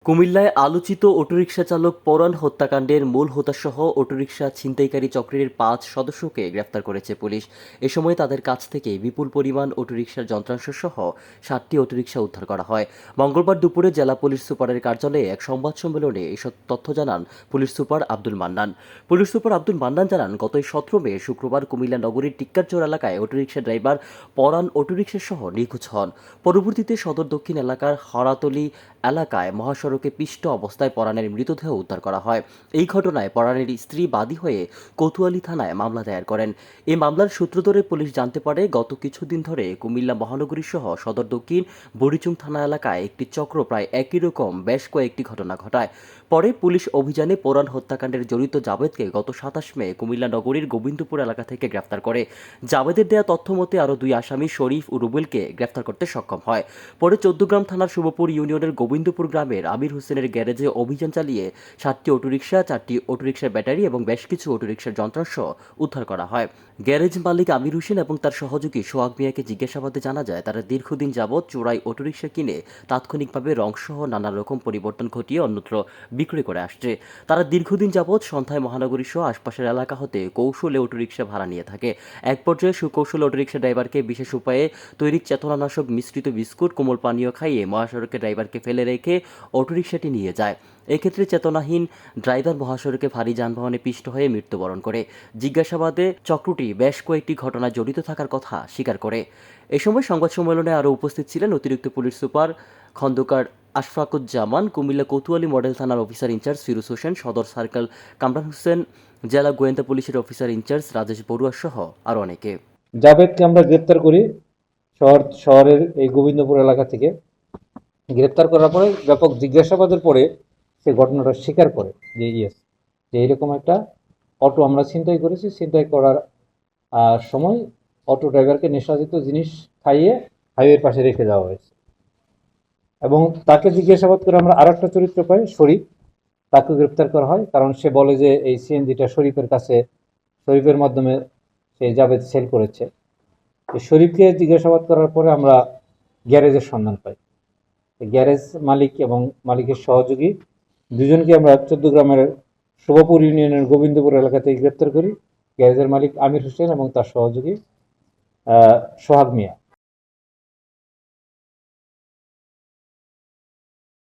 কুমিল্লায় আলোচিত অটোরিকশা চালক পরাণ হত্যাকাণ্ডের মূল হোতাসহ অটোরিকশা ছিনতাইকারী চক্রের ৫ সদস্যকে গ্রেফতার করেছে পুলিশ। এ সময় তাদের কাছ থেকে বিপুল পরিমাণ অটোরিকশার যন্ত্রাংশসহ ৭টি অটোরিকশা উদ্ধার করা হয়। মঙ্গলবার দুপুরে জেলা পুলিশ সুপারের কার্যালয়ে এক সংবাদ সম্মেলনে এসব তথ্য জানান police super Abdul Mannan. Police super Abdul Mannan জানান, গত ১৭ মে শুক্রবার কুমিল্লা নগরীর টিক্কারচর এলাকায় অটোরিকশা ড্রাইভার পরাণ অটোরিকশা সহ নিখোঁজ হন। পরবর্তীতে সদর দক্ষিণ এলাকার হরাতলি এলাকায় মহাসড়কে পিষ্ট অবস্থায় পরাণের মৃতদেহ উদ্ধার করা হয়। এই ঘটনায় পরাণের স্ত্রী বাদী হয়ে কোতোয়ালি থানায় মামলা দায়ের করেন। এই মামলার সূত্র ধরে পুলিশ জানতে পারে, গত কিছুদিন ধরে কুমিল্লা মহানগরী সহ সদর দক্ষিণ বড়িচুং থানা এলাকায় একটি চক্র প্রায় একই রকম বেশ কয়েকটি ঘটনা ঘটায়। পরে পুলিশ অভিযানে পরাণ হত্যাকাণ্ডের জড়িত জাবেদকে গত ২৭ মে কুমিল্লা নগরীর গোবিন্দপুর এলাকা থেকে গ্রেফতার করে। জাবেদের দেয়া তথ্য মতে আরও ২ আসামি শরীফ ও রুবেলকে গ্রেফতার করতে সক্ষম হয়। পরে চৌদ্দগ্রাম থানার শুভপুর ইউনিয়নের গোবিন্দপুর গ্রামের আমির হোসেনের গ্যারেজে অভিযান চালিয়ে ৭টি অটোরিকশা, ৪টি অটোরিকশার ব্যাটারি এবং বেশ কিছু অটোরিকশার যন্ত্রাংশ উদ্ধার করা হয়। গ্যারেজ মালিক আমির হোসেন এবং তার সহযোগী সোহাগ মিয়াকে জিজ্ঞাসাবাদে জানা যায়, তারা দীর্ঘদিন যাবৎ চোরাই অটোরিকশা কিনে তাৎক্ষণিকভাবে রংসহ নানা রকম পরিবর্তন ঘটিয়ে অন্যত্র বিক্রি করে আসছে। তারা দীর্ঘদিন যাবৎ সন্ধ্যায় মহানগরী সহ আশপাশের এলাকা হতে কৌশলে অটোরিকশা ভাড়া নিয়ে থাকে। এক পর্যায়ে সুকৌশল অটোরিকশা ড্রাইভারকে বিশেষ উপায়ে তৈরি চেতনানাশক মিশ্রিত বিস্কুট, কোমল পানীয় খাইয়ে মহাসড়কে ড্রাইভারকে ফেলে রেখে অটোরিকশাটি নিয়ে যায়। এক্ষেত্রে চেতনাহীন ড্রাইভার মহাসড়কে ভারী যানবাহনে পিষ্ট হয়ে মৃত্যুবরণ করে। জিজ্ঞাসাবাদে চক্রটি বেশ কয়েকটি ঘটনায় জড়িত থাকার কথা স্বীকার করে। এ সময় সংবাদ সম্মেলনে আরও উপস্থিত ছিলেন অতিরিক্ত police super Khandaker Ashfaquzzaman, Comilla Kotwali model থানার officer in charge Firoz Hossain, Sadar circle Kamran Hossain, জেলা গোয়েন্দা পুলিশের অফিসার ইনচার্জ রাজেশ বড়ুয়া সহ আরও অনেকে। জাভেদকে আমরা গ্রেপ্তার করি শহরের এই গোবিন্দপুর এলাকা থেকে। গ্রেপ্তার করার পরে ব্যাপক জিজ্ঞাসাবাদের পরে সে ঘটনাটা স্বীকার করে যে ইয়েস, যে এরকম একটা অটো আমরা ছিনতাই করেছি। ছিনতাই করার সময় অটো ড্রাইভারকে নেশাজাত জিনিস খাইয়ে হাইওয়ের পাশে রেখে দেওয়া হয়েছে। এবং তাকে জিজ্ঞাসাবাদ করে আমরা আর একটা চরিত্র পাই, শরীফ। তাকে গ্রেপ্তার করা হয়, কারণ সে বলে যে এই সিএনজিটা শরীফের মাধ্যমে সে জাভেদ সেল করেছে। শরীফকে জিজ্ঞাসাবাদ করার পরে আমরা গ্যারেজের সন্ধান পাই। গ্যারেজ মালিক এবং মালিকের সহযোগী দুজনকে আমরা চৌদ্দগ্রামের শুভপুর ইউনিয়নের গোবিন্দপুর এলাকা থেকে গ্রেপ্তার করি। গ্যারেজের মালিক আমির হোসেন এবং তার সহযোগী সোহাগ মিয়া।